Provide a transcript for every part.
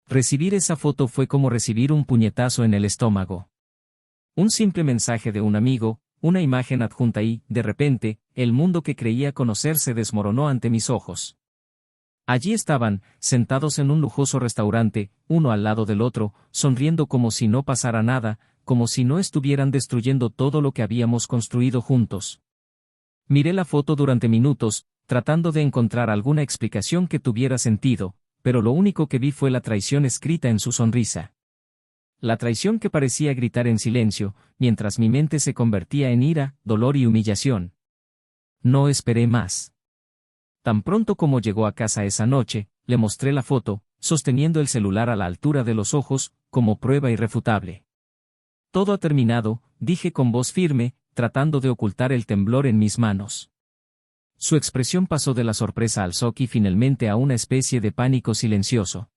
Recibir esa foto fue como recibir un puñetazo en el estómago. Un simple mensaje de un amigo, una imagen adjunta y, de repente, el mundo que creía conocer se desmoronó ante mis ojos. Allí estaban, sentados en un lujoso restaurante, uno al lado del otro, sonriendo como si no pasara nada, como si no estuvieran destruyendo todo lo que habíamos construido juntos. Miré la foto durante minutos, tratando de encontrar alguna explicación que tuviera sentido, pero lo único que vi fue la traición escrita en su sonrisa. La traición que parecía gritar en silencio, mientras mi mente se convertía en ira, dolor y humillación. No esperé más. Tan pronto como llegó a casa esa noche, le mostré la foto, sosteniendo el celular a la altura de los ojos, como prueba irrefutable. Todo ha terminado, dije con voz firme, tratando de ocultar el temblor en mis manos. Su expresión pasó de la sorpresa al shock y finalmente a una especie de pánico silencioso.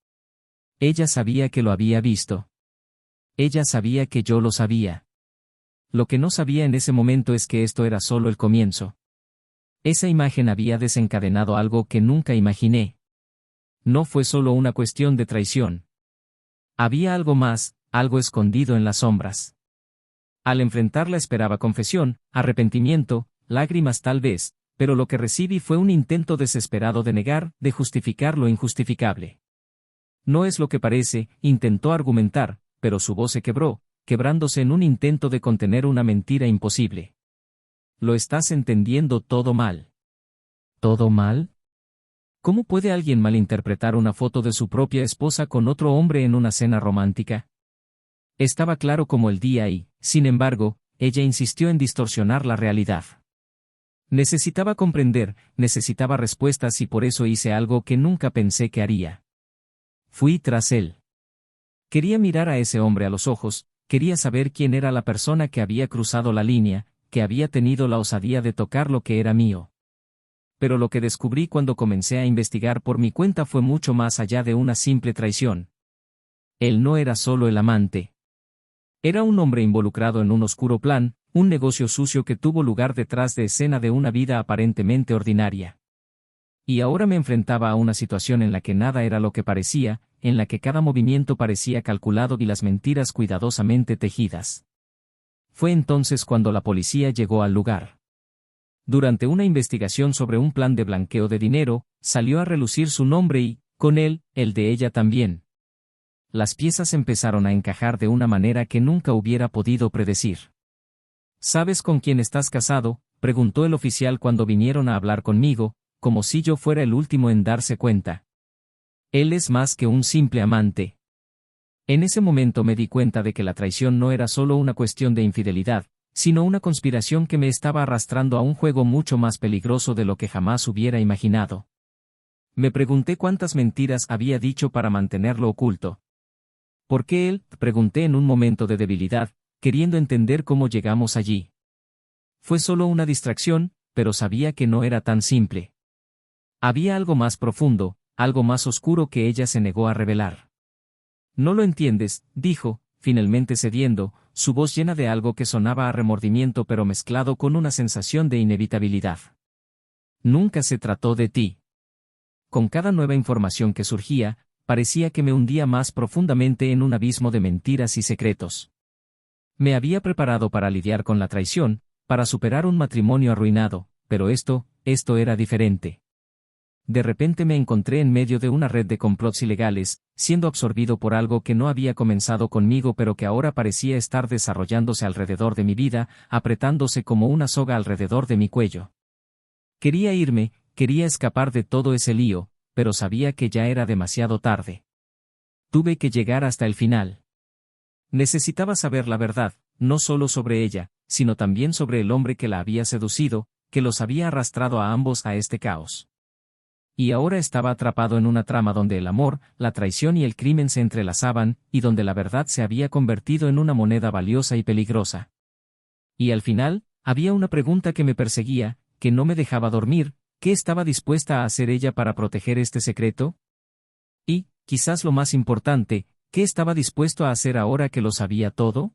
Ella sabía que lo había visto. Ella sabía que yo lo sabía. Lo que no sabía en ese momento es que esto era solo el comienzo. Esa imagen había desencadenado algo que nunca imaginé. No fue solo una cuestión de traición. Había algo más, algo escondido en las sombras. Al enfrentarla esperaba confesión, arrepentimiento, lágrimas tal vez, pero lo que recibí fue un intento desesperado de negar, de justificar lo injustificable. No es lo que parece, intentó argumentar, pero su voz se quebró, quebrándose en un intento de contener una mentira imposible. Lo estás entendiendo todo mal. ¿Todo mal? ¿Cómo puede alguien malinterpretar una foto de su propia esposa con otro hombre en una cena romántica? Estaba claro como el día y, sin embargo, ella insistió en distorsionar la realidad. Necesitaba comprender, necesitaba respuestas y por eso hice algo que nunca pensé que haría. Fui tras él. Quería mirar a ese hombre a los ojos, quería saber quién era la persona que había cruzado la línea, que había tenido la osadía de tocar lo que era mío. Pero lo que descubrí cuando comencé a investigar por mi cuenta fue mucho más allá de una simple traición. Él no era solo el amante. Era un hombre involucrado en un oscuro plan, un negocio sucio que tuvo lugar detrás de escena de una vida aparentemente ordinaria. Y ahora me enfrentaba a una situación en la que nada era lo que parecía, en la que cada movimiento parecía calculado y las mentiras cuidadosamente tejidas. Fue entonces cuando la policía llegó al lugar. Durante una investigación sobre un plan de blanqueo de dinero, salió a relucir su nombre y, con él, el de ella también. Las piezas empezaron a encajar de una manera que nunca hubiera podido predecir. ¿Sabes con quién estás casado?, preguntó el oficial cuando vinieron a hablar conmigo, como si yo fuera el último en darse cuenta. Él es más que un simple amante. En ese momento me di cuenta de que la traición no era solo una cuestión de infidelidad, sino una conspiración que me estaba arrastrando a un juego mucho más peligroso de lo que jamás hubiera imaginado. Me pregunté cuántas mentiras había dicho para mantenerlo oculto. ¿Por qué él?, pregunté en un momento de debilidad, queriendo entender cómo llegamos allí. Fue solo una distracción, pero sabía que no era tan simple. Había algo más profundo, algo más oscuro que ella se negó a revelar. No lo entiendes, dijo, finalmente cediendo, su voz llena de algo que sonaba a remordimiento pero mezclado con una sensación de inevitabilidad. Nunca se trató de ti. Con cada nueva información que surgía, parecía que me hundía más profundamente en un abismo de mentiras y secretos. Me había preparado para lidiar con la traición, para superar un matrimonio arruinado, pero esto era diferente. De repente me encontré en medio de una red de complots ilegales, siendo absorbido por algo que no había comenzado conmigo pero que ahora parecía estar desarrollándose alrededor de mi vida, apretándose como una soga alrededor de mi cuello. Quería irme, quería escapar de todo ese lío, pero sabía que ya era demasiado tarde. Tuve que llegar hasta el final. Necesitaba saber la verdad, no solo sobre ella, sino también sobre el hombre que la había seducido, que los había arrastrado a ambos a este caos. Y ahora estaba atrapado en una trama donde el amor, la traición y el crimen se entrelazaban, y donde la verdad se había convertido en una moneda valiosa y peligrosa. Y al final, había una pregunta que me perseguía, que no me dejaba dormir: ¿qué estaba dispuesta a hacer ella para proteger este secreto? Y, quizás lo más importante, ¿qué estaba dispuesto a hacer ahora que lo sabía todo?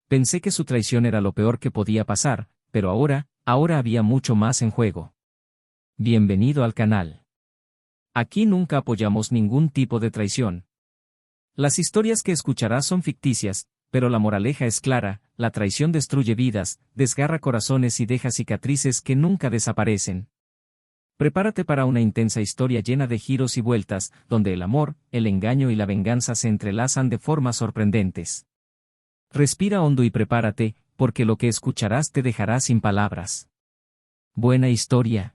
Pensé que su traición era lo peor que podía pasar, pero ahora había mucho más en juego. Bienvenido al canal. Aquí nunca apoyamos ningún tipo de traición. Las historias que escucharás son ficticias, pero la moraleja es clara: la traición destruye vidas, desgarra corazones y deja cicatrices que nunca desaparecen. Prepárate para una intensa historia llena de giros y vueltas, donde el amor, el engaño y la venganza se entrelazan de formas sorprendentes. Respira hondo y prepárate, porque lo que escucharás te dejará sin palabras. Buena historia.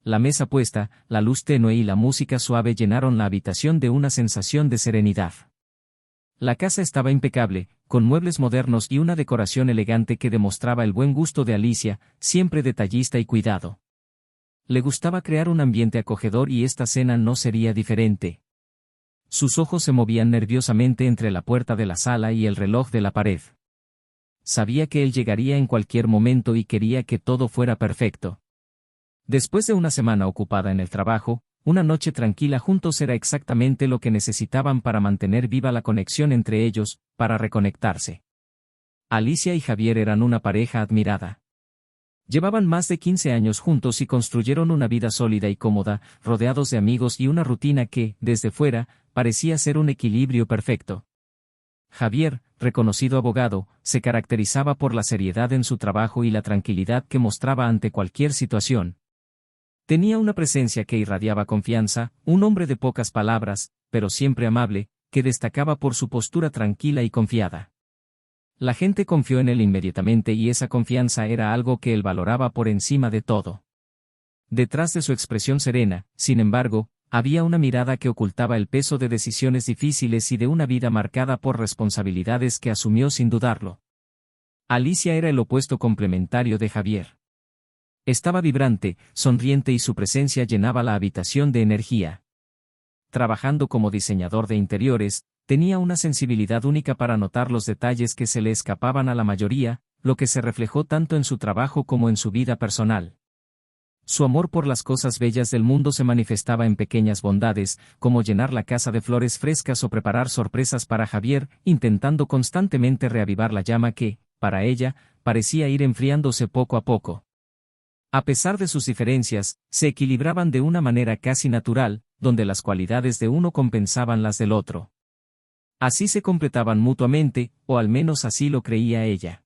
La mesa puesta, la luz tenue y la música suave llenaron la habitación de una sensación de serenidad. La casa estaba impecable, con muebles modernos y una decoración elegante que demostraba el buen gusto de Alicia, siempre detallista y cuidado. Le gustaba crear un ambiente acogedor y esta cena no sería diferente. Sus ojos se movían nerviosamente entre la puerta de la sala y el reloj de la pared. Sabía que él llegaría en cualquier momento y quería que todo fuera perfecto. Después de una semana ocupada en el trabajo, una noche tranquila juntos era exactamente lo que necesitaban para mantener viva la conexión entre ellos, para reconectarse. Alicia y Javier eran una pareja admirada. Llevaban más de 15 años juntos y construyeron una vida sólida y cómoda, rodeados de amigos y una rutina que, desde fuera, parecía ser un equilibrio perfecto. Javier, reconocido abogado, se caracterizaba por la seriedad en su trabajo y la tranquilidad que mostraba ante cualquier situación. Tenía una presencia que irradiaba confianza, un hombre de pocas palabras, pero siempre amable, que destacaba por su postura tranquila y confiada. La gente confió en él inmediatamente y esa confianza era algo que él valoraba por encima de todo. Detrás de su expresión serena, sin embargo, había una mirada que ocultaba el peso de decisiones difíciles y de una vida marcada por responsabilidades que asumió sin dudarlo. Alicia era el opuesto complementario de Javier. Estaba vibrante, sonriente y su presencia llenaba la habitación de energía. Trabajando como diseñador de interiores, tenía una sensibilidad única para notar los detalles que se le escapaban a la mayoría, lo que se reflejó tanto en su trabajo como en su vida personal. Su amor por las cosas bellas del mundo se manifestaba en pequeñas bondades, como llenar la casa de flores frescas o preparar sorpresas para Javier, intentando constantemente reavivar la llama que, para ella, parecía ir enfriándose poco a poco. A pesar de sus diferencias, se equilibraban de una manera casi natural, donde las cualidades de uno compensaban las del otro. Así se completaban mutuamente, o al menos así lo creía ella.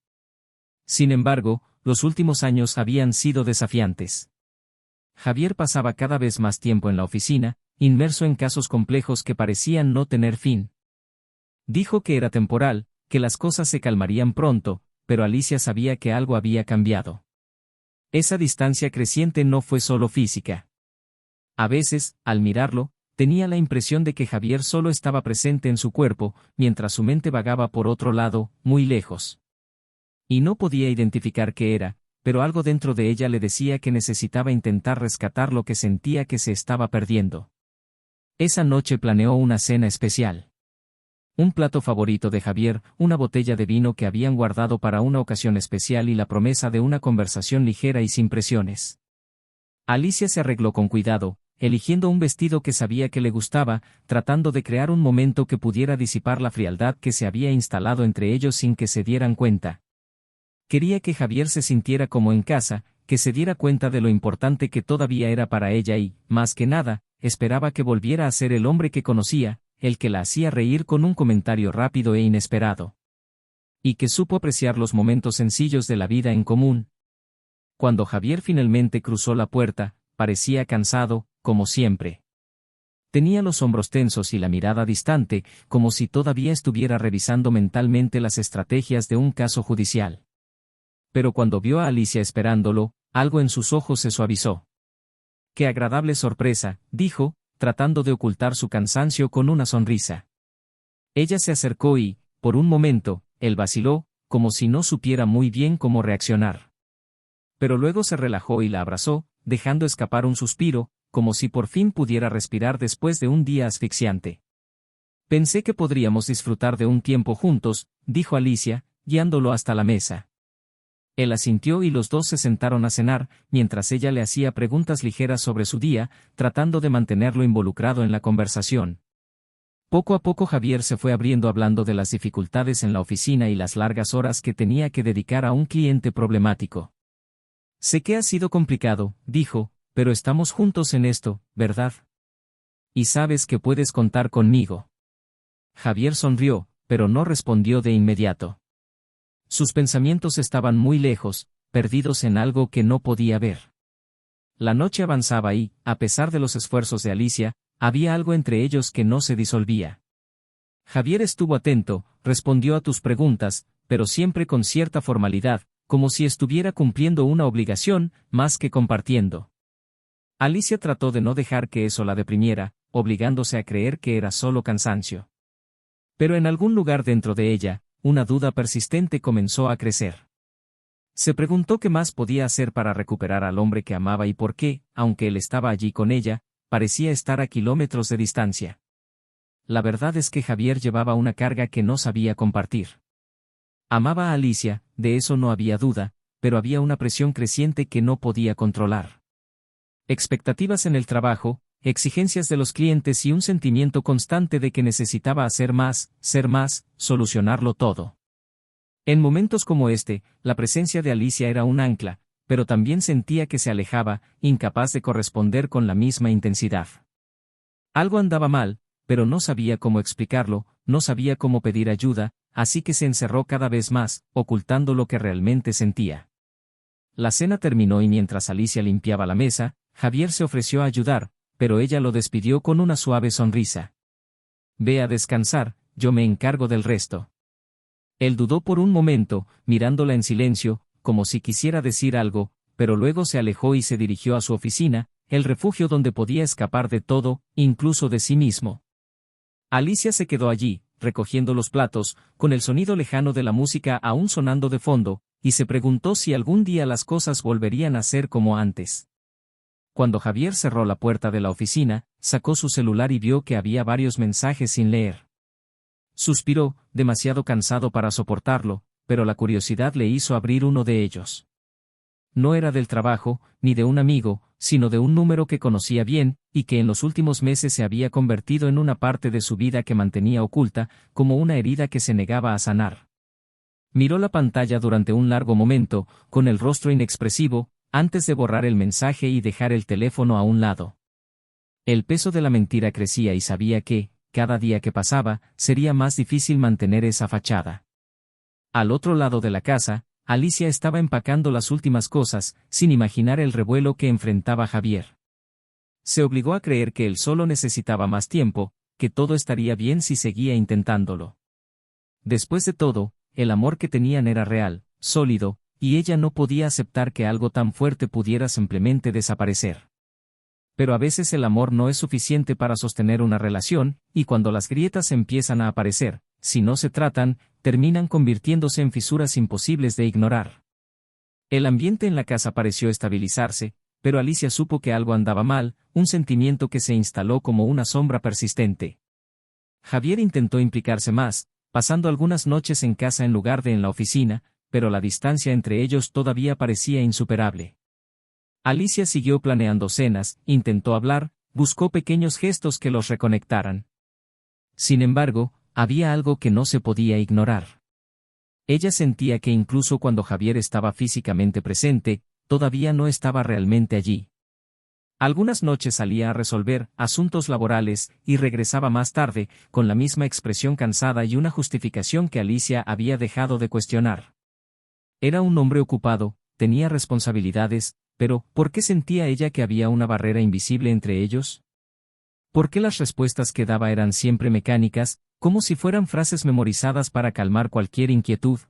Sin embargo, los últimos años habían sido desafiantes. Javier pasaba cada vez más tiempo en la oficina, inmerso en casos complejos que parecían no tener fin. Dijo que era temporal, que las cosas se calmarían pronto, pero Alicia sabía que algo había cambiado. Esa distancia creciente no fue solo física. A veces, al mirarlo, tenía la impresión de que Javier solo estaba presente en su cuerpo, mientras su mente vagaba por otro lado, muy lejos. Y no podía identificar qué era, pero algo dentro de ella le decía que necesitaba intentar rescatar lo que sentía que se estaba perdiendo. Esa noche planeó una cena especial. Un plato favorito de Javier, una botella de vino que habían guardado para una ocasión especial y la promesa de una conversación ligera y sin presiones. Alicia se arregló con cuidado, eligiendo un vestido que sabía que le gustaba, tratando de crear un momento que pudiera disipar la frialdad que se había instalado entre ellos sin que se dieran cuenta. Quería que Javier se sintiera como en casa, que se diera cuenta de lo importante que todavía era para ella y, más que nada, esperaba que volviera a ser el hombre que conocía, el que la hacía reír con un comentario rápido e inesperado. Y que supo apreciar los momentos sencillos de la vida en común. Cuando Javier finalmente cruzó la puerta, parecía cansado, como siempre. Tenía los hombros tensos y la mirada distante, como si todavía estuviera revisando mentalmente las estrategias de un caso judicial. Pero cuando vio a Alicia esperándolo, algo en sus ojos se suavizó. «Qué agradable sorpresa», dijo, tratando de ocultar su cansancio con una sonrisa. Ella se acercó y, por un momento, él vaciló, como si no supiera muy bien cómo reaccionar. Pero luego se relajó y la abrazó, dejando escapar un suspiro, como si por fin pudiera respirar después de un día asfixiante. «Pensé que podríamos disfrutar de un tiempo juntos», dijo Alicia, guiándolo hasta la mesa. Él asintió y los dos se sentaron a cenar, mientras ella le hacía preguntas ligeras sobre su día, tratando de mantenerlo involucrado en la conversación. Poco a poco Javier se fue abriendo hablando de las dificultades en la oficina y las largas horas que tenía que dedicar a un cliente problemático. «Sé que ha sido complicado», dijo, «pero estamos juntos en esto, ¿verdad? Y sabes que puedes contar conmigo». Javier sonrió, pero no respondió de inmediato. Sus pensamientos estaban muy lejos, perdidos en algo que no podía ver. La noche avanzaba y, a pesar de los esfuerzos de Alicia, había algo entre ellos que no se disolvía. Javier estuvo atento, respondió a tus preguntas, pero siempre con cierta formalidad, como si estuviera cumpliendo una obligación, más que compartiendo. Alicia trató de no dejar que eso la deprimiera, obligándose a creer que era solo cansancio. Pero en algún lugar dentro de ella, una duda persistente comenzó a crecer. Se preguntó qué más podía hacer para recuperar al hombre que amaba y por qué, aunque él estaba allí con ella, parecía estar a kilómetros de distancia. La verdad es que Javier llevaba una carga que no sabía compartir. Amaba a Alicia, de eso no había duda, pero había una presión creciente que no podía controlar. Expectativas en el trabajo, exigencias de los clientes y un sentimiento constante de que necesitaba hacer más, ser más, solucionarlo todo. En momentos como este, la presencia de Alicia era un ancla, pero también sentía que se alejaba, incapaz de corresponder con la misma intensidad. Algo andaba mal, pero no sabía cómo explicarlo, no sabía cómo pedir ayuda, así que se encerró cada vez más, ocultando lo que realmente sentía. La cena terminó y mientras Alicia limpiaba la mesa, Javier se ofreció a ayudar, pero ella lo despidió con una suave sonrisa. Ve a descansar, yo me encargo del resto. Él dudó por un momento, mirándola en silencio, como si quisiera decir algo, pero luego se alejó y se dirigió a su oficina, el refugio donde podía escapar de todo, incluso de sí mismo. Alicia se quedó allí, recogiendo los platos, con el sonido lejano de la música aún sonando de fondo, y se preguntó si algún día las cosas volverían a ser como antes. Cuando Javier cerró la puerta de la oficina, sacó su celular y vio que había varios mensajes sin leer. Suspiró, demasiado cansado para soportarlo, pero la curiosidad le hizo abrir uno de ellos. No era del trabajo, ni de un amigo, sino de un número que conocía bien, y que en los últimos meses se había convertido en una parte de su vida que mantenía oculta, como una herida que se negaba a sanar. Miró la pantalla durante un largo momento, con el rostro inexpresivo, antes de borrar el mensaje y dejar el teléfono a un lado. El peso de la mentira crecía y sabía que, cada día que pasaba, sería más difícil mantener esa fachada. Al otro lado de la casa, Alicia estaba empacando las últimas cosas, sin imaginar el revuelo que enfrentaba Javier. Se obligó a creer que él solo necesitaba más tiempo, que todo estaría bien si seguía intentándolo. Después de todo, el amor que tenían era real, sólido, y ella no podía aceptar que algo tan fuerte pudiera simplemente desaparecer. Pero a veces el amor no es suficiente para sostener una relación, y cuando las grietas empiezan a aparecer, si no se tratan, terminan convirtiéndose en fisuras imposibles de ignorar. El ambiente en la casa pareció estabilizarse, pero Alicia supo que algo andaba mal, un sentimiento que se instaló como una sombra persistente. Javier intentó implicarse más, pasando algunas noches en casa en lugar de en la oficina, pero la distancia entre ellos todavía parecía insuperable. Alicia siguió planeando cenas, intentó hablar, buscó pequeños gestos que los reconectaran. Sin embargo, había algo que no se podía ignorar. Ella sentía que incluso cuando Javier estaba físicamente presente, todavía no estaba realmente allí. Algunas noches salía a resolver asuntos laborales y regresaba más tarde, con la misma expresión cansada y una justificación que Alicia había dejado de cuestionar. Era un hombre ocupado, tenía responsabilidades, pero ¿por qué sentía ella que había una barrera invisible entre ellos? ¿Por qué las respuestas que daba eran siempre mecánicas, como si fueran frases memorizadas para calmar cualquier inquietud?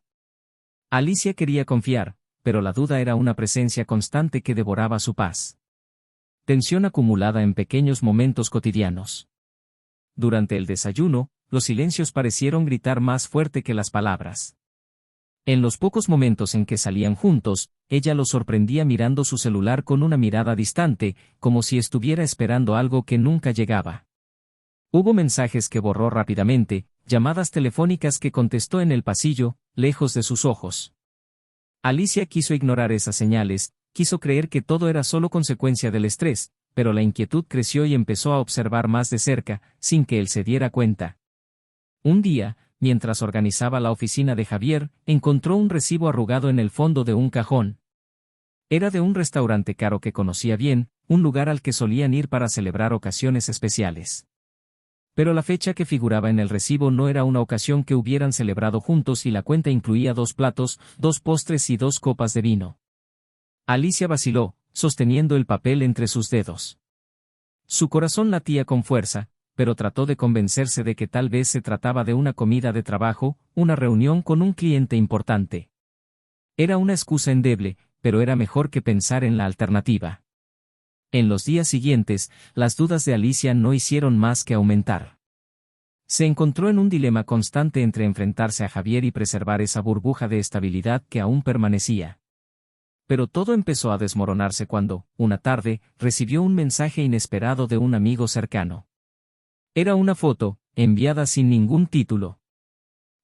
Alicia quería confiar, pero la duda era una presencia constante que devoraba su paz. Tensión acumulada en pequeños momentos cotidianos. Durante el desayuno, los silencios parecieron gritar más fuerte que las palabras. En los pocos momentos en que salían juntos, ella lo sorprendía mirando su celular con una mirada distante, como si estuviera esperando algo que nunca llegaba. Hubo mensajes que borró rápidamente, llamadas telefónicas que contestó en el pasillo, lejos de sus ojos. Alicia quiso ignorar esas señales, quiso creer que todo era solo consecuencia del estrés, pero la inquietud creció y empezó a observar más de cerca, sin que él se diera cuenta. Un día, mientras organizaba la oficina de Javier, encontró un recibo arrugado en el fondo de un cajón. Era de un restaurante caro que conocía bien, un lugar al que solían ir para celebrar ocasiones especiales. Pero la fecha que figuraba en el recibo no era una ocasión que hubieran celebrado juntos y la cuenta incluía 2 platos, 2 postres y 2 copas de vino. Alicia vaciló, sosteniendo el papel entre sus dedos. Su corazón latía con fuerza, pero trató de convencerse de que tal vez se trataba de una comida de trabajo, una reunión con un cliente importante. Era una excusa endeble, pero era mejor que pensar en la alternativa. En los días siguientes, las dudas de Alicia no hicieron más que aumentar. Se encontró en un dilema constante entre enfrentarse a Javier y preservar esa burbuja de estabilidad que aún permanecía. Pero todo empezó a desmoronarse cuando, una tarde, recibió un mensaje inesperado de un amigo cercano. Era una foto, enviada sin ningún título.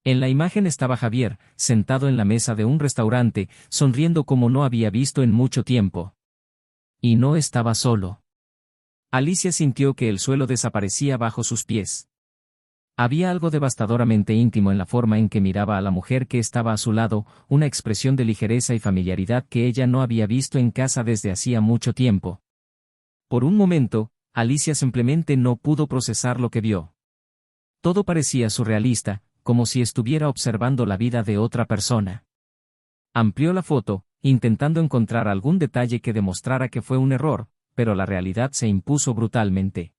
En la imagen estaba Javier, sentado en la mesa de un restaurante, sonriendo como no había visto en mucho tiempo. Y no estaba solo. Alicia sintió que el suelo desaparecía bajo sus pies. Había algo devastadoramente íntimo en la forma en que miraba a la mujer que estaba a su lado, una expresión de ligereza y familiaridad que ella no había visto en casa desde hacía mucho tiempo. Por un momento, Alicia simplemente no pudo procesar lo que vio. Todo parecía surrealista, como si estuviera observando la vida de otra persona. Amplió la foto, intentando encontrar algún detalle que demostrara que fue un error, pero la realidad se impuso brutalmente.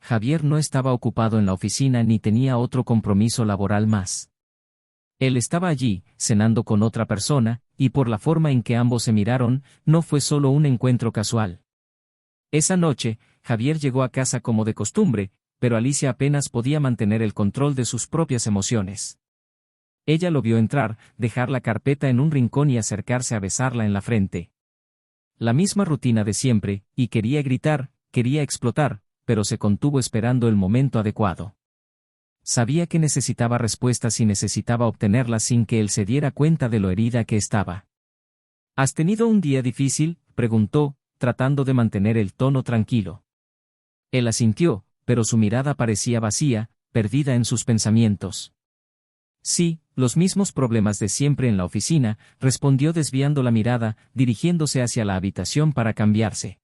Javier no estaba ocupado en la oficina ni tenía otro compromiso laboral más. Él estaba allí, cenando con otra persona, y por la forma en que ambos se miraron, no fue solo un encuentro casual. Esa noche, Javier llegó a casa como de costumbre, pero Alicia apenas podía mantener el control de sus propias emociones. Ella lo vio entrar, dejar la carpeta en un rincón y acercarse a besarla en la frente. La misma rutina de siempre, y quería gritar, quería explotar, pero se contuvo esperando el momento adecuado. Sabía que necesitaba respuestas y necesitaba obtenerlas sin que él se diera cuenta de lo herida que estaba. ¿Has tenido un día difícil?, preguntó, tratando de mantener el tono tranquilo. Él asintió, pero su mirada parecía vacía, perdida en sus pensamientos. Sí, los mismos problemas de siempre en la oficina, respondió desviando la mirada, dirigiéndose hacia la habitación para cambiarse.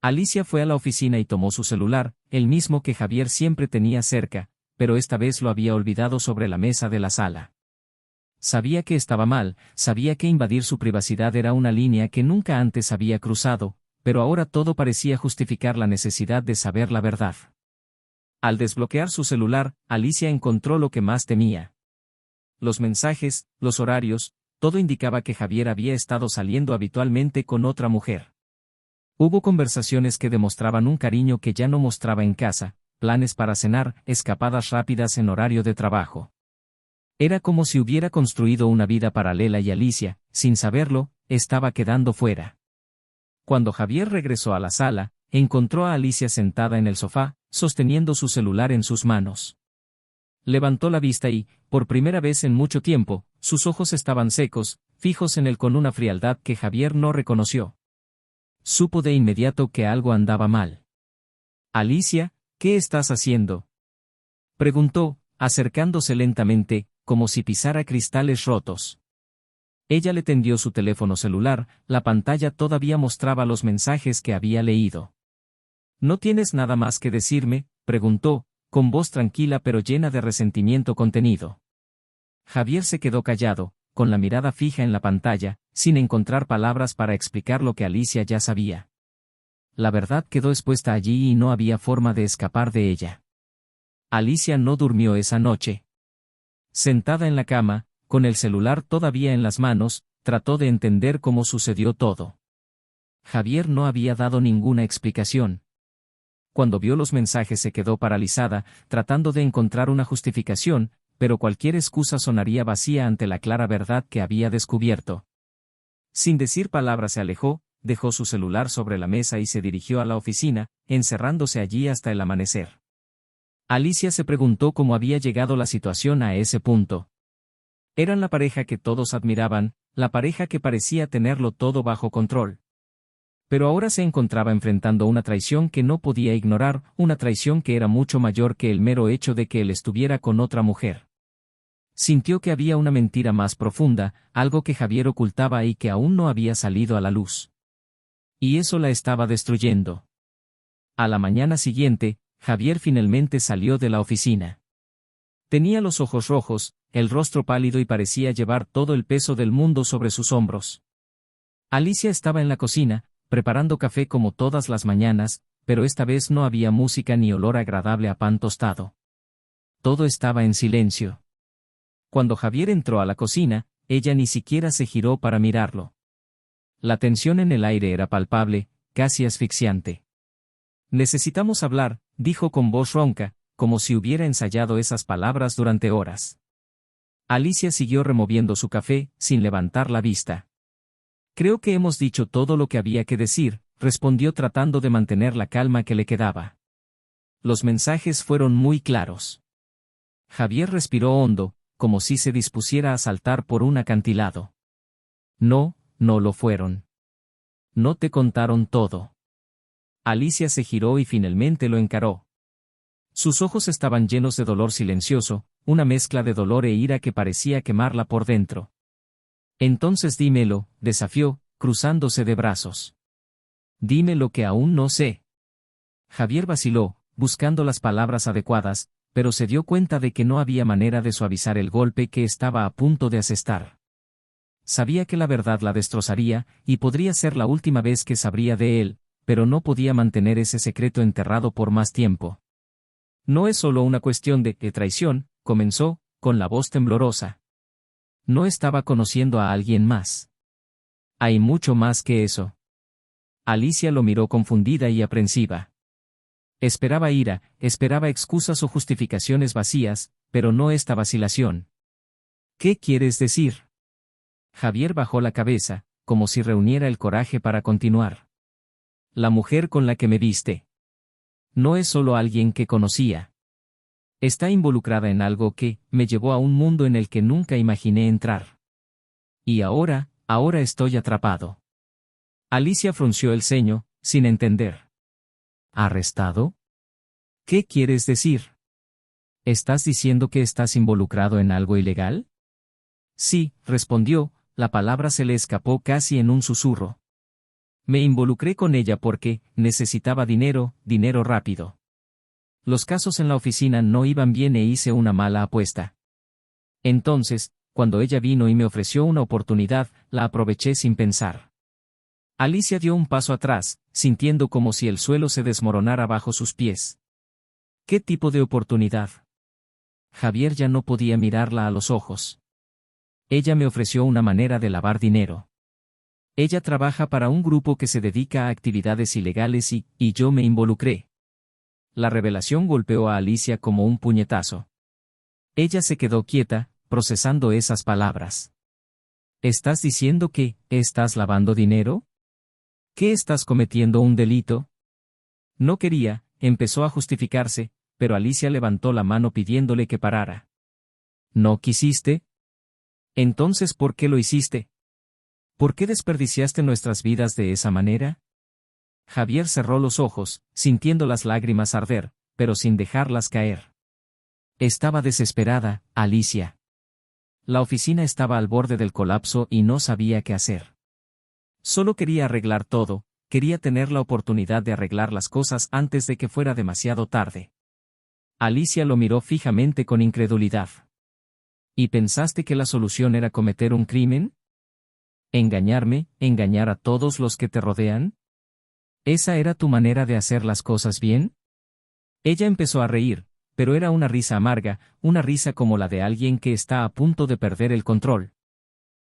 Alicia fue a la oficina y tomó su celular, el mismo que Javier siempre tenía cerca, pero esta vez lo había olvidado sobre la mesa de la sala. Sabía que estaba mal, sabía que invadir su privacidad era una línea que nunca antes había cruzado, pero ahora todo parecía justificar la necesidad de saber la verdad. Al desbloquear su celular, Alicia encontró lo que más temía. Los mensajes, los horarios, todo indicaba que Javier había estado saliendo habitualmente con otra mujer. Hubo conversaciones que demostraban un cariño que ya no mostraba en casa, planes para cenar, escapadas rápidas en horario de trabajo. Era como si hubiera construido una vida paralela y Alicia, sin saberlo, estaba quedando fuera. Cuando Javier regresó a la sala, encontró a Alicia sentada en el sofá, sosteniendo su celular en sus manos. Levantó la vista y, por primera vez en mucho tiempo, sus ojos estaban secos, fijos en él con una frialdad que Javier no reconoció. Supo de inmediato que algo andaba mal. «Alicia, ¿qué estás haciendo?», preguntó, acercándose lentamente, como si pisara cristales rotos. Ella le tendió su teléfono celular, la pantalla todavía mostraba los mensajes que había leído. «¿No tienes nada más que decirme?», preguntó, con voz tranquila pero llena de resentimiento contenido. Javier se quedó callado, con la mirada fija en la pantalla, sin encontrar palabras para explicar lo que Alicia ya sabía. La verdad quedó expuesta allí y no había forma de escapar de ella. Alicia no durmió esa noche. Sentada en la cama, con el celular todavía en las manos, trató de entender cómo sucedió todo. Javier no había dado ninguna explicación. Cuando vio los mensajes se quedó paralizada, tratando de encontrar una justificación, pero cualquier excusa sonaría vacía ante la clara verdad que había descubierto. Sin decir palabra se alejó, dejó su celular sobre la mesa y se dirigió a la oficina, encerrándose allí hasta el amanecer. Alicia se preguntó cómo había llegado la situación a ese punto. Eran la pareja que todos admiraban, la pareja que parecía tenerlo todo bajo control. Pero ahora se encontraba enfrentando una traición que no podía ignorar, una traición que era mucho mayor que el mero hecho de que él estuviera con otra mujer. Sintió que había una mentira más profunda, algo que Javier ocultaba y que aún no había salido a la luz. Y eso la estaba destruyendo. A la mañana siguiente, Javier finalmente salió de la oficina. Tenía los ojos rojos, el rostro pálido y parecía llevar todo el peso del mundo sobre sus hombros. Alicia estaba en la cocina, preparando café como todas las mañanas, pero esta vez no había música ni olor agradable a pan tostado. Todo estaba en silencio. Cuando Javier entró a la cocina, ella ni siquiera se giró para mirarlo. La tensión en el aire era palpable, casi asfixiante. Necesitamos hablar, dijo con voz ronca, como si hubiera ensayado esas palabras durante horas. Alicia siguió removiendo su café, sin levantar la vista. Creo que hemos dicho todo lo que había que decir, respondió tratando de mantener la calma que le quedaba. Los mensajes fueron muy claros. Javier respiró hondo, como si se dispusiera a saltar por un acantilado. No, no lo fueron. No te contaron todo. Alicia se giró y finalmente lo encaró. Sus ojos estaban llenos de dolor silencioso, una mezcla de dolor e ira que parecía quemarla por dentro. Entonces dímelo, desafió, cruzándose de brazos. Dime lo que aún no sé. Javier vaciló, buscando las palabras adecuadas, pero se dio cuenta de que no había manera de suavizar el golpe que estaba a punto de asestar. Sabía que la verdad la destrozaría, y podría ser la última vez que sabría de él, pero no podía mantener ese secreto enterrado por más tiempo. No es solo una cuestión de traición, comenzó, con la voz temblorosa. No estaba conociendo a alguien más. Hay mucho más que eso. Alicia lo miró confundida y aprensiva. Esperaba ira, esperaba excusas o justificaciones vacías, pero no esta vacilación. ¿Qué quieres decir? Javier bajó la cabeza, como si reuniera el coraje para continuar. La mujer con la que me viste. No es solo alguien que conocía. Está involucrada en algo que me llevó a un mundo en el que nunca imaginé entrar. Y ahora estoy atrapado. Alicia frunció el ceño, sin entender. ¿Arrestado? ¿Qué quieres decir? ¿Estás diciendo que estás involucrado en algo ilegal? Sí, respondió, la palabra se le escapó casi en un susurro. Me involucré con ella porque necesitaba dinero, dinero rápido. Los casos en la oficina no iban bien e hice una mala apuesta. Entonces, cuando ella vino y me ofreció una oportunidad, la aproveché sin pensar. Alicia dio un paso atrás, sintiendo como si el suelo se desmoronara bajo sus pies. ¿Qué tipo de oportunidad? Javier ya no podía mirarla a los ojos. Ella me ofreció una manera de lavar dinero. Ella trabaja para un grupo que se dedica a actividades ilegales y yo me involucré. La revelación golpeó a Alicia como un puñetazo. Ella se quedó quieta, procesando esas palabras. ¿Estás diciendo que estás lavando dinero? ¿Qué estás cometiendo un delito? No quería, empezó a justificarse, pero Alicia levantó la mano pidiéndole que parara. ¿No quisiste? Entonces, ¿por qué lo hiciste? ¿Por qué desperdiciaste nuestras vidas de esa manera? Javier cerró los ojos, sintiendo las lágrimas arder, pero sin dejarlas caer. Estaba desesperada, Alicia. La oficina estaba al borde del colapso y no sabía qué hacer. Solo quería arreglar todo, quería tener la oportunidad de arreglar las cosas antes de que fuera demasiado tarde. Alicia lo miró fijamente con incredulidad. ¿Y pensaste que la solución era cometer un crimen? ¿Engañarme, engañar a todos los que te rodean? ¿Esa era tu manera de hacer las cosas bien? Ella empezó a reír, pero era una risa amarga, una risa como la de alguien que está a punto de perder el control.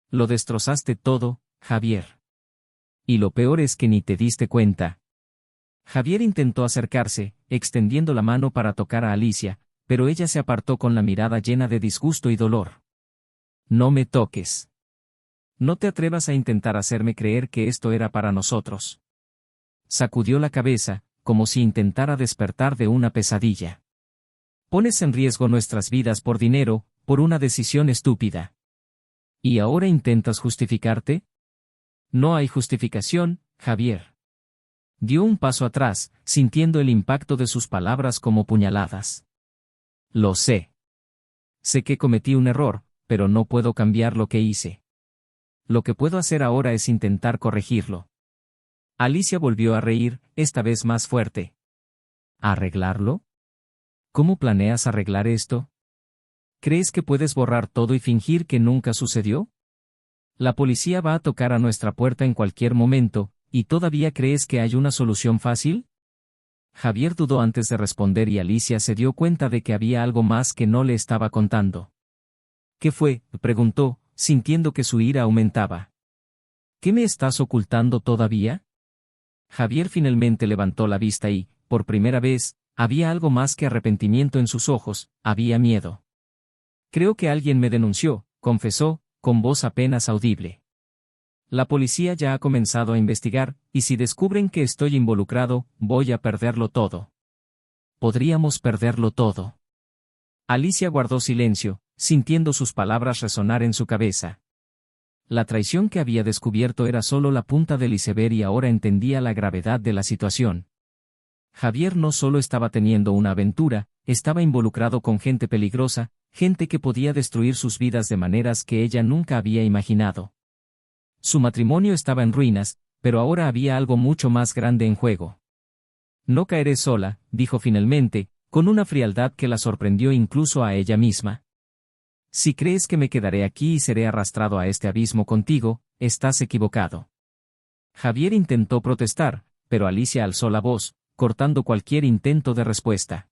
Lo destrozaste todo, Javier. Y lo peor es que ni te diste cuenta. Javier intentó acercarse, extendiendo la mano para tocar a Alicia, pero ella se apartó con la mirada llena de disgusto y dolor. No me toques. No te atrevas a intentar hacerme creer que esto era para nosotros. Sacudió la cabeza, como si intentara despertar de una pesadilla. Pones en riesgo nuestras vidas por dinero, por una decisión estúpida. ¿Y ahora intentas justificarte? No hay justificación, Javier. Dio un paso atrás, sintiendo el impacto de sus palabras como puñaladas. Lo sé. Sé que cometí un error, pero no puedo cambiar lo que hice. Lo que puedo hacer ahora es intentar corregirlo. Alicia volvió a reír, esta vez más fuerte. ¿Arreglarlo? ¿Cómo planeas arreglar esto? ¿Crees que puedes borrar todo y fingir que nunca sucedió? La policía va a tocar a nuestra puerta en cualquier momento, ¿y todavía crees que hay una solución fácil? Javier dudó antes de responder y Alicia se dio cuenta de que había algo más que no le estaba contando. ¿Qué fue?, preguntó, sintiendo que su ira aumentaba. ¿Qué me estás ocultando todavía? Javier finalmente levantó la vista y, por primera vez, había algo más que arrepentimiento en sus ojos, había miedo. Creo que alguien me denunció, confesó, con voz apenas audible. La policía ya ha comenzado a investigar, y si descubren que estoy involucrado, voy a perderlo todo. Podríamos perderlo todo. Alicia guardó silencio, sintiendo sus palabras resonar en su cabeza. La traición que había descubierto era solo la punta del iceberg y ahora entendía la gravedad de la situación. Javier no solo estaba teniendo una aventura, estaba involucrado con gente peligrosa, gente que podía destruir sus vidas de maneras que ella nunca había imaginado. Su matrimonio estaba en ruinas, pero ahora había algo mucho más grande en juego. No caeré sola, dijo finalmente, con una frialdad que la sorprendió incluso a ella misma. Si crees que me quedaré aquí y seré arrastrado a este abismo contigo, estás equivocado. Javier intentó protestar, pero Alicia alzó la voz, cortando cualquier intento de respuesta.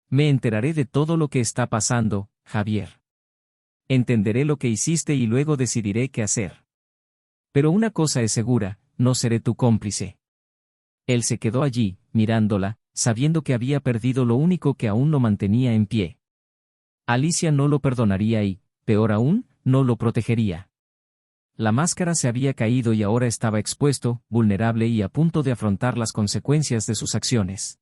Me enteraré de todo lo que está pasando, Javier. Entenderé lo que hiciste y luego decidiré qué hacer. Pero una cosa es segura, no seré tu cómplice. Él se quedó allí, mirándola, sabiendo que había perdido lo único que aún lo mantenía en pie. Alicia no lo perdonaría y, peor aún, no lo protegería. La máscara se había caído y ahora estaba expuesto, vulnerable y a punto de afrontar las consecuencias de sus acciones.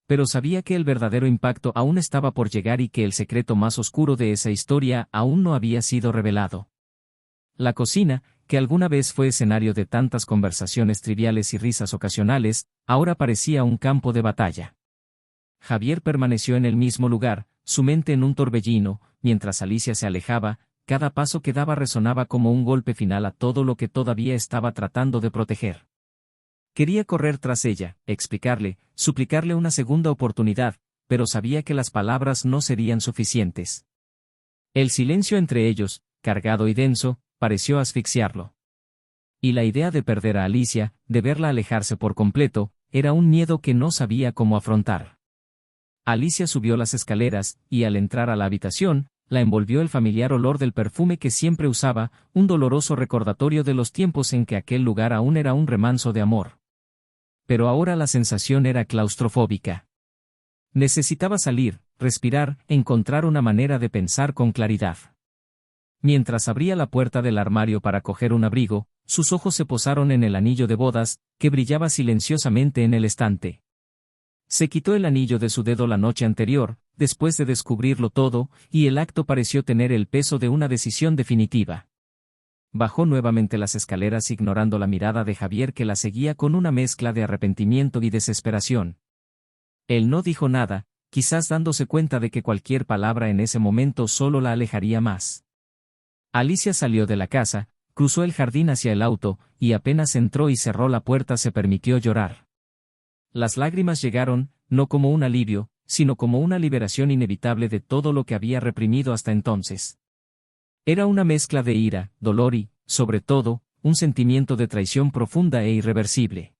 Pero sabía que el verdadero impacto aún estaba por llegar y que el secreto más oscuro de esa historia aún no había sido revelado. La cocina, que alguna vez fue escenario de tantas conversaciones triviales y risas ocasionales, ahora parecía un campo de batalla. Javier permaneció en el mismo lugar, su mente en un torbellino, mientras Alicia se alejaba, cada paso que daba resonaba como un golpe final a todo lo que todavía estaba tratando de proteger. Quería correr tras ella, explicarle, suplicarle una segunda oportunidad, pero sabía que las palabras no serían suficientes. El silencio entre ellos, cargado y denso, pareció asfixiarlo. Y la idea de perder a Alicia, de verla alejarse por completo, era un miedo que no sabía cómo afrontar. Alicia subió las escaleras, y al entrar a la habitación, la envolvió el familiar olor del perfume que siempre usaba, un doloroso recordatorio de los tiempos en que aquel lugar aún era un remanso de amor. Pero ahora la sensación era claustrofóbica. Necesitaba salir, respirar, encontrar una manera de pensar con claridad. Mientras abría la puerta del armario para coger un abrigo, sus ojos se posaron en el anillo de bodas, que brillaba silenciosamente en el estante. Se quitó el anillo de su dedo la noche anterior, después de descubrirlo todo, y el acto pareció tener el peso de una decisión definitiva. Bajó nuevamente las escaleras ignorando la mirada de Javier que la seguía con una mezcla de arrepentimiento y desesperación. Él no dijo nada, quizás dándose cuenta de que cualquier palabra en ese momento solo la alejaría más. Alicia salió de la casa, cruzó el jardín hacia el auto, y apenas entró y cerró la puerta se permitió llorar. Las lágrimas llegaron, no como un alivio, sino como una liberación inevitable de todo lo que había reprimido hasta entonces. Era una mezcla de ira, dolor y, sobre todo, un sentimiento de traición profunda e irreversible.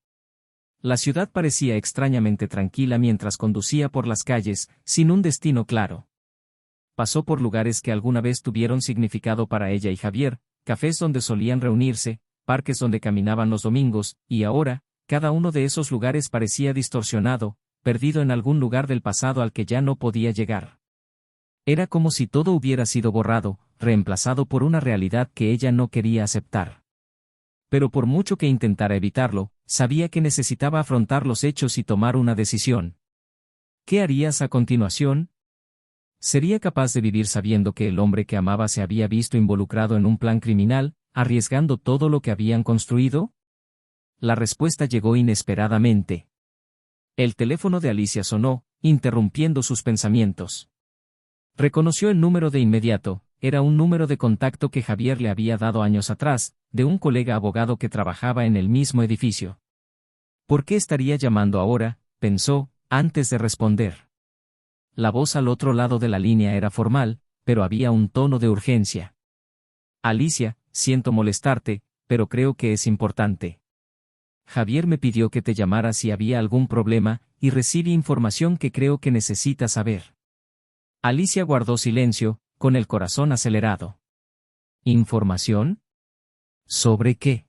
La ciudad parecía extrañamente tranquila mientras conducía por las calles, sin un destino claro. Pasó por lugares que alguna vez tuvieron significado para ella y Javier, cafés donde solían reunirse, parques donde caminaban los domingos, y ahora, cada uno de esos lugares parecía distorsionado, perdido en algún lugar del pasado al que ya no podía llegar. Era como si todo hubiera sido borrado, reemplazado por una realidad que ella no quería aceptar. Pero por mucho que intentara evitarlo, sabía que necesitaba afrontar los hechos y tomar una decisión. ¿Qué harías a continuación? ¿Sería capaz de vivir sabiendo que el hombre que amaba se había visto involucrado en un plan criminal, arriesgando todo lo que habían construido? La respuesta llegó inesperadamente. El teléfono de Alicia sonó, interrumpiendo sus pensamientos. Reconoció el número de inmediato, era un número de contacto que Javier le había dado años atrás, de un colega abogado que trabajaba en el mismo edificio. ¿Por qué estaría llamando ahora?, pensó, antes de responder. La voz al otro lado de la línea era formal, pero había un tono de urgencia. Alicia, siento molestarte, pero creo que es importante. Javier me pidió que te llamara si había algún problema, y recibí información que creo que necesitas saber. Alicia guardó silencio, con el corazón acelerado. ¿Información? ¿Sobre qué?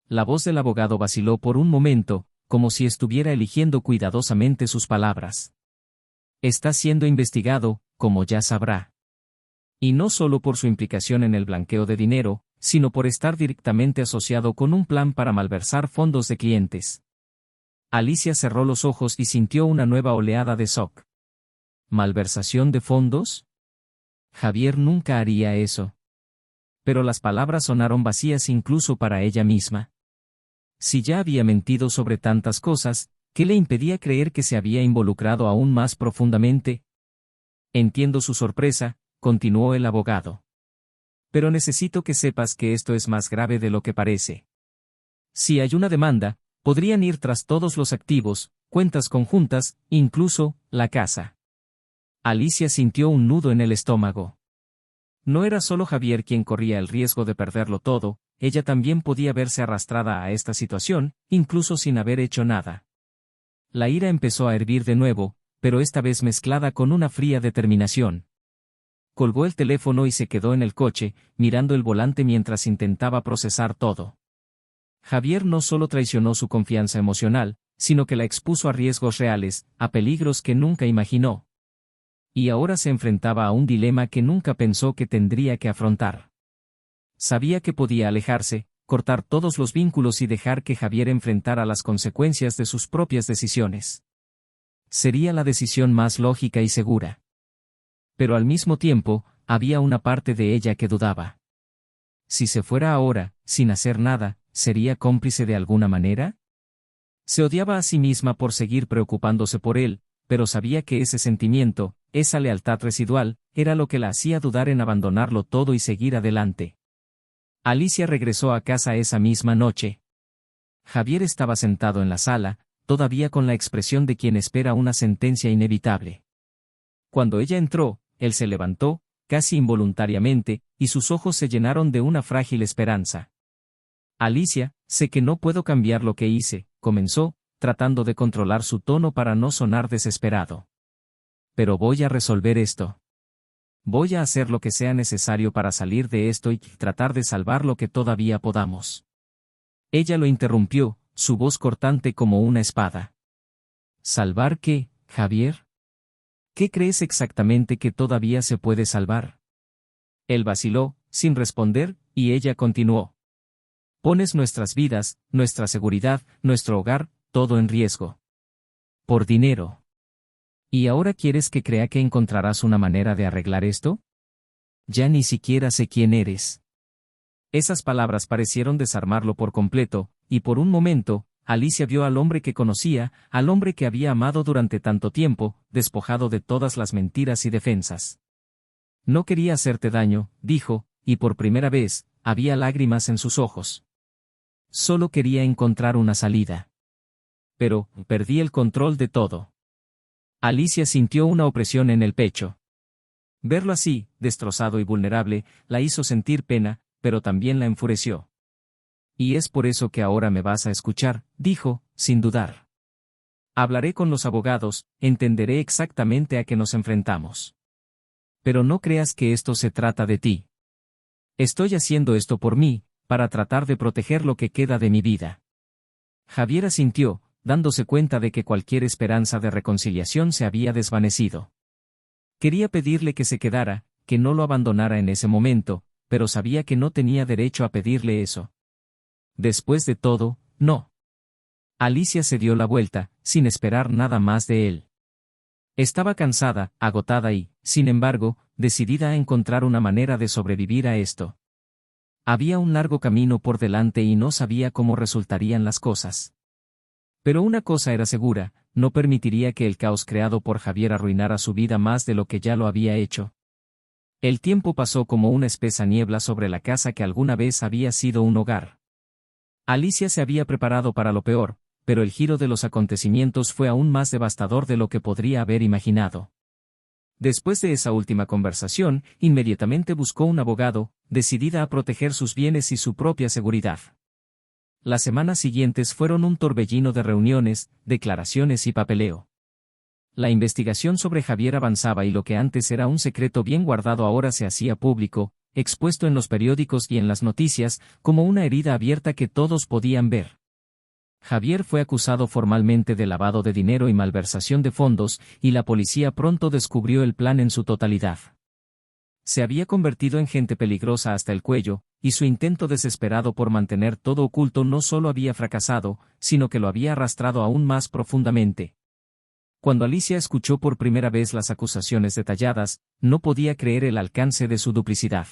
La voz del abogado vaciló por un momento, como si estuviera eligiendo cuidadosamente sus palabras. Está siendo investigado, como ya sabrá. Y no solo por su implicación en el blanqueo de dinero, sino por estar directamente asociado con un plan para malversar fondos de clientes. Alicia cerró los ojos y sintió una nueva oleada de shock. ¿Malversación de fondos? Javier nunca haría eso. Pero las palabras sonaron vacías incluso para ella misma. Si ya había mentido sobre tantas cosas, ¿qué le impedía creer que se había involucrado aún más profundamente? Entiendo su sorpresa, continuó el abogado. Pero necesito que sepas que esto es más grave de lo que parece. Si hay una demanda, podrían ir tras todos los activos, cuentas conjuntas, incluso, la casa. Alicia sintió un nudo en el estómago. No era solo Javier quien corría el riesgo de perderlo todo, ella también podía verse arrastrada a esta situación, incluso sin haber hecho nada. La ira empezó a hervir de nuevo, pero esta vez mezclada con una fría determinación. Colgó el teléfono y se quedó en el coche, mirando el volante mientras intentaba procesar todo. Javier no solo traicionó su confianza emocional, sino que la expuso a riesgos reales, a peligros que nunca imaginó. Y ahora se enfrentaba a un dilema que nunca pensó que tendría que afrontar. Sabía que podía alejarse, cortar todos los vínculos y dejar que Javier enfrentara las consecuencias de sus propias decisiones. Sería la decisión más lógica y segura. Pero al mismo tiempo, había una parte de ella que dudaba. Si se fuera ahora, sin hacer nada, ¿sería cómplice de alguna manera? Se odiaba a sí misma por seguir preocupándose por él, pero sabía que ese sentimiento, esa lealtad residual, era lo que la hacía dudar en abandonarlo todo y seguir adelante. Alicia regresó a casa esa misma noche. Javier estaba sentado en la sala, todavía con la expresión de quien espera una sentencia inevitable. Cuando ella entró, él se levantó, casi involuntariamente, y sus ojos se llenaron de una frágil esperanza. Alicia, sé que no puedo cambiar lo que hice, comenzó, tratando de controlar su tono para no sonar desesperado. Pero voy a resolver esto. Voy a hacer lo que sea necesario para salir de esto y tratar de salvar lo que todavía podamos. Ella lo interrumpió, su voz cortante como una espada. ¿Salvar qué, Javier? ¿Qué crees exactamente que todavía se puede salvar? Él vaciló, sin responder, y ella continuó. Pones nuestras vidas, nuestra seguridad, nuestro hogar, todo en riesgo. Por dinero. ¿Y ahora quieres que crea que encontrarás una manera de arreglar esto? Ya ni siquiera sé quién eres. Esas palabras parecieron desarmarlo por completo, y por un momento, Alicia vio al hombre que conocía, al hombre que había amado durante tanto tiempo, despojado de todas las mentiras y defensas. No quería hacerte daño, dijo, y por primera vez, había lágrimas en sus ojos. Solo quería encontrar una salida. Pero, perdí el control de todo. Alicia sintió una opresión en el pecho. Verlo así, destrozado y vulnerable, la hizo sentir pena, pero también la enfureció. Y es por eso que ahora me vas a escuchar, dijo, sin dudar. Hablaré con los abogados, entenderé exactamente a qué nos enfrentamos. Pero no creas que esto se trata de ti. Estoy haciendo esto por mí, para tratar de proteger lo que queda de mi vida. Javier asintió, dándose cuenta de que cualquier esperanza de reconciliación se había desvanecido. Quería pedirle que se quedara, que no lo abandonara en ese momento, pero sabía que no tenía derecho a pedirle eso. Después de todo, no. Alicia se dio la vuelta, sin esperar nada más de él. Estaba cansada, agotada y, sin embargo, decidida a encontrar una manera de sobrevivir a esto. Había un largo camino por delante y no sabía cómo resultarían las cosas. Pero una cosa era segura, no permitiría que el caos creado por Javier arruinara su vida más de lo que ya lo había hecho. El tiempo pasó como una espesa niebla sobre la casa que alguna vez había sido un hogar. Alicia se había preparado para lo peor, pero el giro de los acontecimientos fue aún más devastador de lo que podría haber imaginado. Después de esa última conversación, inmediatamente buscó un abogado, decidida a proteger sus bienes y su propia seguridad. Las semanas siguientes fueron un torbellino de reuniones, declaraciones y papeleo. La investigación sobre Javier avanzaba y lo que antes era un secreto bien guardado ahora se hacía público, expuesto en los periódicos y en las noticias, como una herida abierta que todos podían ver. Javier fue acusado formalmente de lavado de dinero y malversación de fondos, y la policía pronto descubrió el plan en su totalidad. Se había convertido en gente peligrosa hasta el cuello, y su intento desesperado por mantener todo oculto no solo había fracasado, sino que lo había arrastrado aún más profundamente. Cuando Alicia escuchó por primera vez las acusaciones detalladas, no podía creer el alcance de su duplicidad.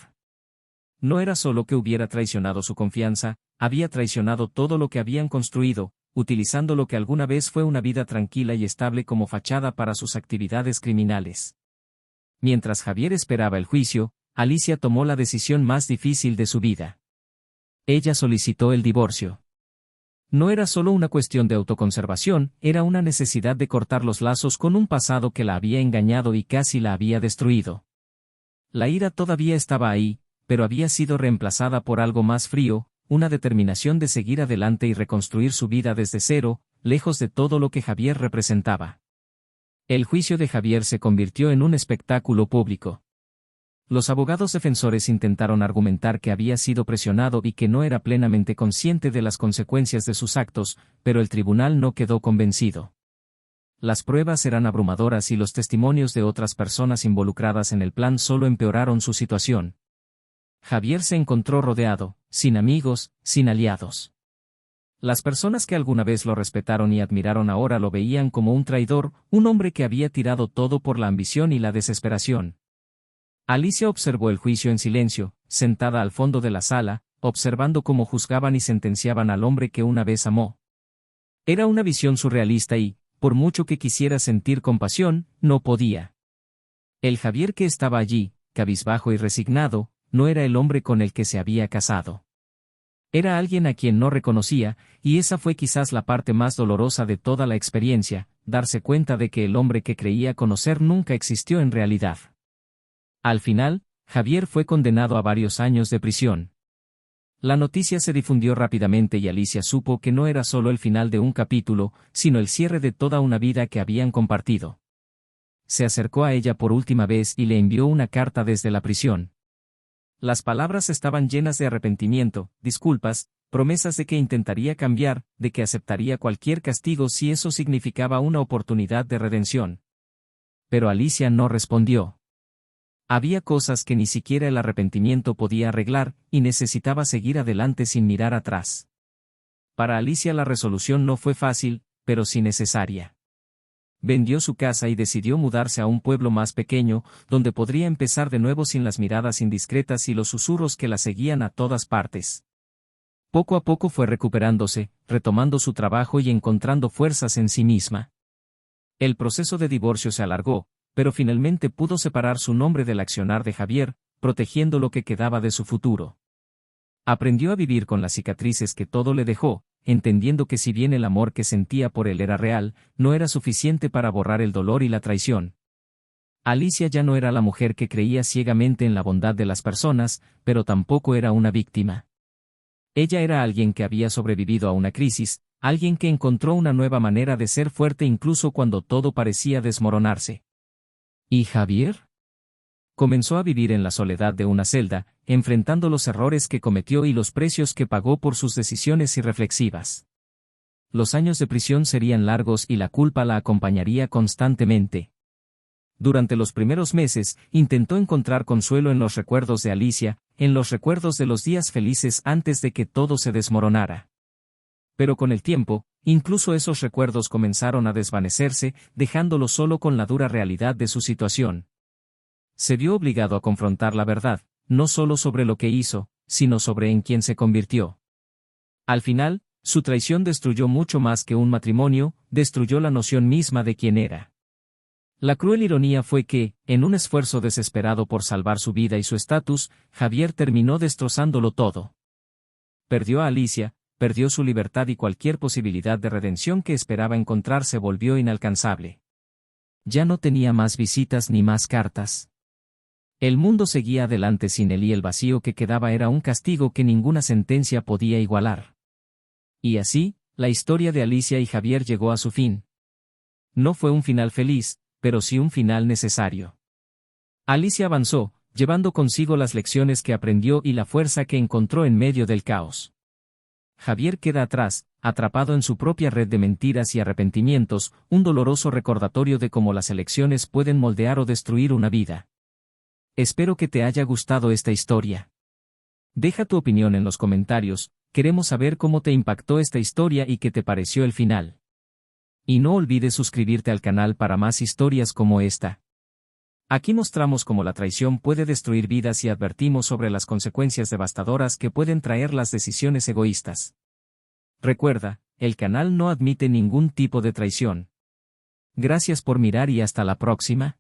No era solo que hubiera traicionado su confianza, había traicionado todo lo que habían construido, utilizando lo que alguna vez fue una vida tranquila y estable como fachada para sus actividades criminales. Mientras Javier esperaba el juicio, Alicia tomó la decisión más difícil de su vida. Ella solicitó el divorcio. No era solo una cuestión de autoconservación, era una necesidad de cortar los lazos con un pasado que la había engañado y casi la había destruido. La ira todavía estaba ahí, pero había sido reemplazada por algo más frío, una determinación de seguir adelante y reconstruir su vida desde cero, lejos de todo lo que Javier representaba. El juicio de Javier se convirtió en un espectáculo público. Los abogados defensores intentaron argumentar que había sido presionado y que no era plenamente consciente de las consecuencias de sus actos, pero el tribunal no quedó convencido. Las pruebas eran abrumadoras y los testimonios de otras personas involucradas en el plan solo empeoraron su situación. Javier se encontró rodeado, sin amigos, sin aliados. Las personas que alguna vez lo respetaron y admiraron ahora lo veían como un traidor, un hombre que había tirado todo por la ambición y la desesperación. Alicia observó el juicio en silencio, sentada al fondo de la sala, observando cómo juzgaban y sentenciaban al hombre que una vez amó. Era una visión surrealista y, por mucho que quisiera sentir compasión, no podía. El Javier que estaba allí, cabizbajo y resignado, no era el hombre con el que se había casado. Era alguien a quien no reconocía, y esa fue quizás la parte más dolorosa de toda la experiencia, darse cuenta de que el hombre que creía conocer nunca existió en realidad. Al final, Javier fue condenado a varios años de prisión. La noticia se difundió rápidamente y Alicia supo que no era solo el final de un capítulo, sino el cierre de toda una vida que habían compartido. Se acercó a ella por última vez y le envió una carta desde la prisión. Las palabras estaban llenas de arrepentimiento, disculpas, promesas de que intentaría cambiar, de que aceptaría cualquier castigo si eso significaba una oportunidad de redención. Pero Alicia no respondió. Había cosas que ni siquiera el arrepentimiento podía arreglar, y necesitaba seguir adelante sin mirar atrás. Para Alicia la resolución no fue fácil, pero sí necesaria. Vendió su casa y decidió mudarse a un pueblo más pequeño, donde podría empezar de nuevo sin las miradas indiscretas y los susurros que la seguían a todas partes. Poco a poco fue recuperándose, retomando su trabajo y encontrando fuerzas en sí misma. El proceso de divorcio se alargó, pero finalmente pudo separar su nombre del accionar de Javier, protegiendo lo que quedaba de su futuro. Aprendió a vivir con las cicatrices que todo le dejó, entendiendo que si bien el amor que sentía por él era real, no era suficiente para borrar el dolor y la traición. Alicia ya no era la mujer que creía ciegamente en la bondad de las personas, pero tampoco era una víctima. Ella era alguien que había sobrevivido a una crisis, alguien que encontró una nueva manera de ser fuerte incluso cuando todo parecía desmoronarse. ¿Y Javier? Comenzó a vivir en la soledad de una celda, enfrentando los errores que cometió y los precios que pagó por sus decisiones irreflexivas. Los años de prisión serían largos y la culpa la acompañaría constantemente. Durante los primeros meses, intentó encontrar consuelo en los recuerdos de Alicia, en los recuerdos de los días felices antes de que todo se desmoronara. Pero con el tiempo, incluso esos recuerdos comenzaron a desvanecerse, dejándolo solo con la dura realidad de su situación. Se vio obligado a confrontar la verdad, no solo sobre lo que hizo, sino sobre en quién se convirtió. Al final, su traición destruyó mucho más que un matrimonio, destruyó la noción misma de quién era. La cruel ironía fue que, en un esfuerzo desesperado por salvar su vida y su estatus, Javier terminó destrozándolo todo. Perdió a Alicia, perdió su libertad y cualquier posibilidad de redención que esperaba encontrar se volvió inalcanzable. Ya no tenía más visitas ni más cartas. El mundo seguía adelante sin él y el vacío que quedaba era un castigo que ninguna sentencia podía igualar. Y así, la historia de Alicia y Javier llegó a su fin. No fue un final feliz, pero sí un final necesario. Alicia avanzó, llevando consigo las lecciones que aprendió y la fuerza que encontró en medio del caos. Javier queda atrás, atrapado en su propia red de mentiras y arrepentimientos, un doloroso recordatorio de cómo las elecciones pueden moldear o destruir una vida. Espero que te haya gustado esta historia. Deja tu opinión en los comentarios, queremos saber cómo te impactó esta historia y qué te pareció el final. Y no olvides suscribirte al canal para más historias como esta. Aquí mostramos cómo la traición puede destruir vidas y advertimos sobre las consecuencias devastadoras que pueden traer las decisiones egoístas. Recuerda, el canal no admite ningún tipo de traición. Gracias por mirar y hasta la próxima.